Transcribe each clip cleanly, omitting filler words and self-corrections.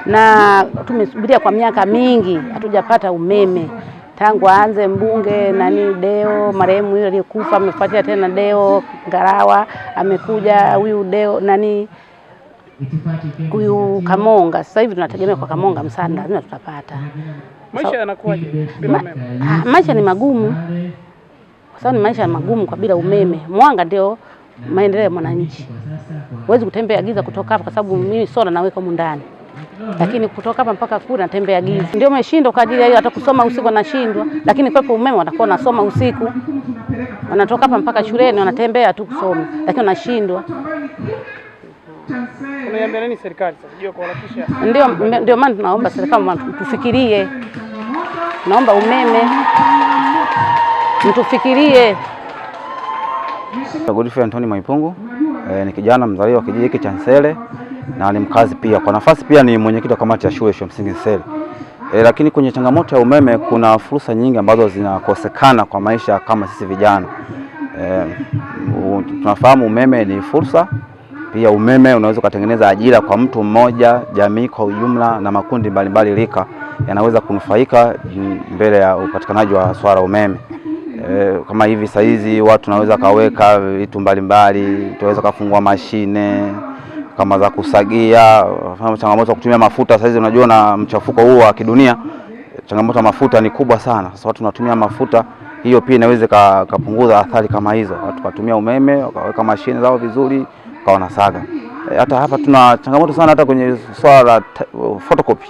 na tumesubiria kwa miaka mingi hatujapata umeme. Tangu aanze mbunge Deo marehemu yule aliyekufa, amefuatia tena Deo Ngarawa, amekuja huyu Deo huyu Kamonga. Sasa hivi tunategemea kwa Kamonga msaada lazima tutapata. Maisha yanakuwaje bila umeme? Maisha ni magumu. Kwa sababu maisha ni magumu kwa bila umeme. Mwanga ndio maendeleo ya mwananchi. Huwezi kutembea giza kutoka hapa kwa sababu mimi sola naweka ndani. Lakini kutoka hapa mpaka kule natembea giza. Ndio umeshindwa kwa ajili ya hiyo, hata kusoma usiku wanashindwa. Lakini kwa umeme watakuwa nasoma usiku. Wanatoka hapa mpaka shuleni wanatembea tu kusoma, lakini wanashindwa. Unaiambia nini serikali sasa kujua kuharakisha? Ndio maana tunaomba serikali tufikirie. Naomba umeme mtufikirie. Godfrey Anthony Maipungu ni kijana mzaliwa wa kijiji hiki cha Nsele na ni mkazi pia. Kwa nafasi pia ni mwenyekiti wa kamati ya shule ya msingi Nsele. Lakini kwenye changamoto ya umeme kuna fursa nyingi ambazo zinakosekana kwa maisha kama sisi vijana. Tunafahamu umeme ni fursa. Pia umeme unaweza kutengeneza ajira kwa mtu mmoja, jamii kwa ujumla na makundi mbalimbali rika yanaweza kunufaika mbele ya upatikanaji wa swala umeme. Kama hivi saizi watu tunaweza kaweka vitu mbalimbali, tunaweza kufungua mashine kama za kusagia. Changamoto ya kutumia mafuta saizi, unajua na mchafuko huu wa kidunia, changamoto ya mafuta ni kubwa sana. Sasa watu tunatumia mafuta, hiyo pia inaweza kupunguza athari kama hizo. Watu watumia umeme, wakaweka mashine zao vizuri, kwa wanasaga. Hata hapa tuna changamoto sana hata kwenye swala la photocopy.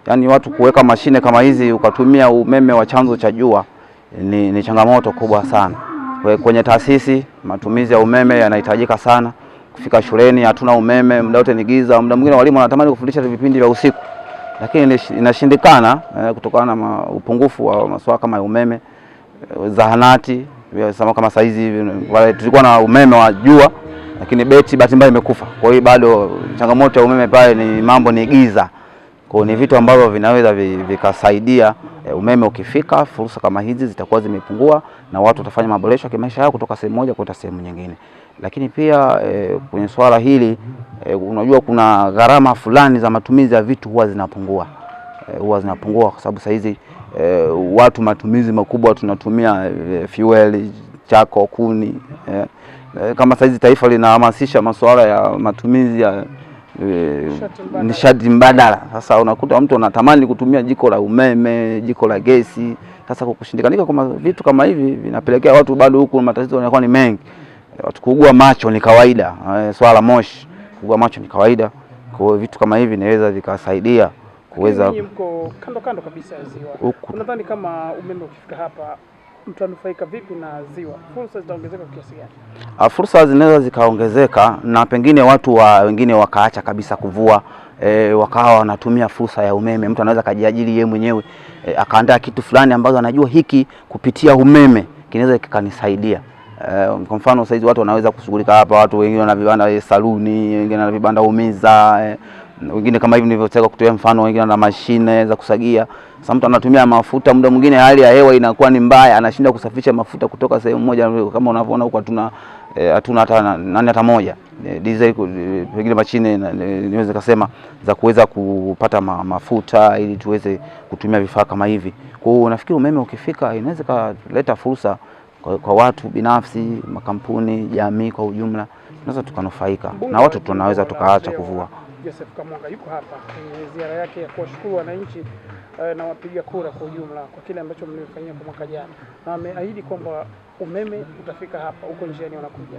Yaani watu kuweka mashine kama hizi ukatumia umeme wa chanzo cha jua ni changamoto kubwa sana. Kwenye taasisi matumizi ya umeme yanahitajika sana. Kufika shuleni hatuna umeme, muda wote ni giza. Muda mwingine walimu wanatamani kufundisha vipindi vya usiku, lakini inashindikana kutokana na upungufu wa masuala kama umeme. Zahanati kama saizi wale tulikuwa na umeme wa jua, lakini beti bahati mbaya imekufa. Kwa hiyo bado changamoto ya umeme pale ni mambo ni giza. Kwa ni vitu ambavyo vinaweza vikasaidia. Umeme ukifika, fursa kama hizi zitakuwa zimepungua na watu watafanya maboresho ya maisha yao kutoka sehemu moja kwenda sehemu nyingine. Lakini pia kwenye swala hili unajua kuna gharama fulani za matumizi ya vitu huwa zinapungua. Kwa sababu sasa hizi watu matumizi makubwa tunatumia fuel, chako, kuni. Kama sasa hizi taifa linahamasisha masuala ya matumizi ya nishati mbadala. Sasa unakuta mtu anatamani kutumia jiko la umeme, jiko la gesi. Sasa kushindikanika kwa vitu kama hivi vinapelekea watu bado huku matatizo yanakuwa ni mengi. Watu kuugua macho ni kawaida. Swala moshi, kuugua macho ni kawaida. Kwa hiyo vitu kama hivi inaweza vikasaidia kuweza. Ninyi mko kando kabisa ya ziwa. Unadhani kama umeme ukifika hapa mtanufaika vipi na ziwa? Fursa zitaongezeka kiasi gani? Fursa zinaweza zikaongezeka na pengine watu wengine wakaacha kabisa kuvua, wakawa wanatumia fursa ya umeme. Mtu anaweza kajiajiri yeye mwenyewe, akaandaa kitu fulani ambazo anajua hiki kupitia umeme kinaweza kikanisaidia. Kwa mfano saizi watu wanaweza kushughulika hapa, watu wengine wana vibanda saluni, wengine wana vibanda umiza, wengine kama hivi nilivyotaka kutoa mfano, wengine wana mashine za kusagia. Sasa mtu anatumia mafuta, muda mwingine hali ya hewa inakuwa ni mbaya, anashinda kusafisha mafuta kutoka sehemu moja. Kama unavyoona huko hatuna hata moja diesel, pengine mashine niweze kusema za kuweza kupata mafuta ili tuweze kutumia vifaa kama hivi. Kwa hiyo nafikiri umeme ukifika inaweza kuleta fursa kwa watu binafsi, makampuni, jamii kwa ujumla, tunaweza tukanufaika na watu tunaweza tukaacha kuvua. Joseph Kamonga yuko hapa kwenye ziara yake ya kuwashukuru wananchi na wapiga kura kwa ujumla kwa kile ambacho mlifanyia kwa mwaka jana, na ameahidi kwamba umeme utafika hapa, huko njiani wanakuja.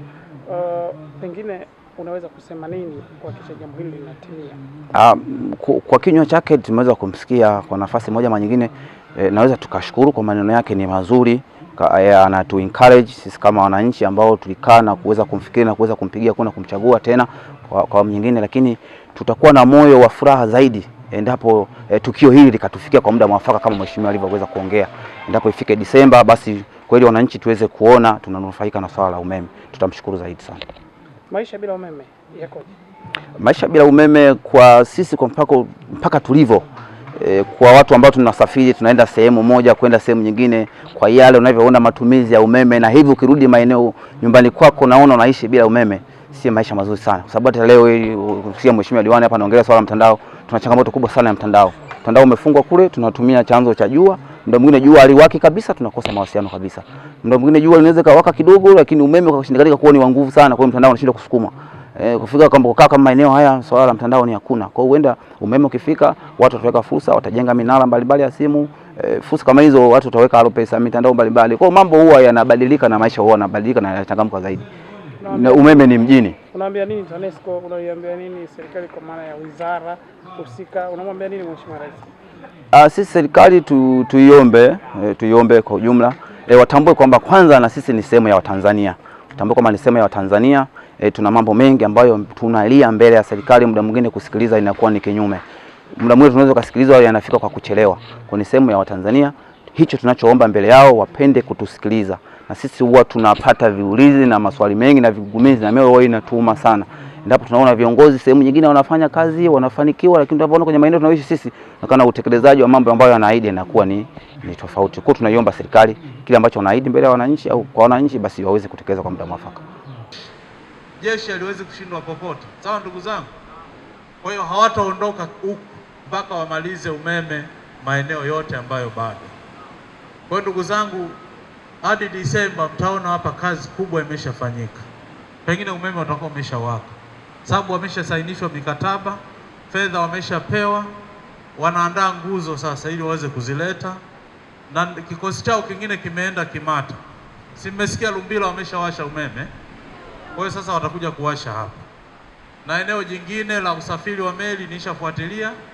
Pengine unaweza kusema nini kuhakikisha jambo hili linatimia? Kwa kinywa chake tumeweza kumsikia kwa nafasi moja ama nyingine. Naweza tukashukuru kwa maneno yake ni mazuri, anatu encourage sisi kama wananchi ambao tulikaa na kuweza kumfikiria na kuweza kumpigia kura kumchagua tena kwa nyingine, lakini tutakuwa na moyo wa furaha zaidi endapo tukio hili likatufikia kwa muda mwafaka kama mheshimiwa alivyoweza kuongea. Endapo ifike Disemba, basi kweli wananchi tuweze kuona tunanufaika na swala la umeme. Tutamshukuru zaidi sana. Maisha bila umeme yakoje? Maisha bila umeme kwa sisi kwa mpaka tulivyo, kwa watu ambao tunasafiri tunaenda sehemu moja kwenda sehemu nyingine, kwa yale unavyoona matumizi ya umeme, na hivi ukirudi maeneo nyumbani kwako naona unaishi bila umeme, si maisha mazuri sana, kwa sababu hata leo ukisikia mheshimiwa diwani hapa anaongelea swala la mtandao, tuna changamoto kubwa sana ya mtandao. Mtandao umefungwa kule, tunatumia chanzo cha jua, muda mwingine jua haliwaki kabisa, tunakosa mawasiliano kabisa. Muda mwingine jua linaweza kawaka kidogo, lakini umeme ukashindikanika kuwa ni wa nguvu sana, kwa hiyo mtandao unashindwa kusukuma. Kufika kwamba kukaa kama maeneo haya swala la mtandao ni hakuna. Kwa hiyo huenda umeme ukifika, watu wataweka fursa, watajenga minara mbalimbali ya simu, fursa kama hizo watu wataweka alopesa mitandao mbalimbali. Kwa hiyo mambo huwa yanabadilika na maisha huwa yanabadilika na yanachangamka zaidi. Na umeme ni mjini. Unaambia nini TANESCO, unaiambia nini serikali kwa maana ya wizara husika, unamwambia nini Mheshimiwa Rais? Sisi serikali tuiombe kwa ujumla watambue kwamba kwanza na sisi ni sehemu ya Watanzania. Tambua kwamba ni sehemu ya Watanzania. Tuna mambo mengi ambayo tunalia mbele ya serikali, muda mwingine kusikiliza inakuwa ni kinyume. Muda mwingine tunaweza kusikilizwa yanafika kwa kuchelewa. Kwa ni sehemu ya Watanzania, hicho tunachoomba mbele yao wapende kutusikiliza. Na sisi huwa tunapata viulizi na maswali mengi na vigumizi na mioyo huwa inatuuma sana. Ndipo tunaona viongozi sehemu nyingine wanafanya kazi, wanafanikiwa, lakini tunapoona kwenye maeneo tunaoishi sisi, nakana utekelezaji wa mambo ambayo yanaahidi inakuwa ni tofauti. Kwa hiyo tunaiomba serikali kile ambacho wanaahidi mbele ya wananchi au kwa wananchi basi waweze kutekeleza kwa muda mwafaka. Jeshi haliwezi kushindwa popote. Sawa ndugu zangu? Kwa hiyo hawataondoka huku mpaka wamalize umeme maeneo yote ambayo bado. Kwa hiyo ndugu zangu, hadi Disemba mtaona hapa kazi kubwa imeshafanyika. Pengine umeme utakuwa umeshawaka. Sababu wameshasainishwa mikataba, fedha wameshapewa, wanaandaa nguzo sasa ili waweze kuzileta. Na kikosi chao kingine kimeenda Kimata. Si mmesikia Lumbila wameshawasha umeme? Kwa hiyo sasa watakuja kuwasha hapa. Na eneo jingine la usafiri wa meli nishafuatilia.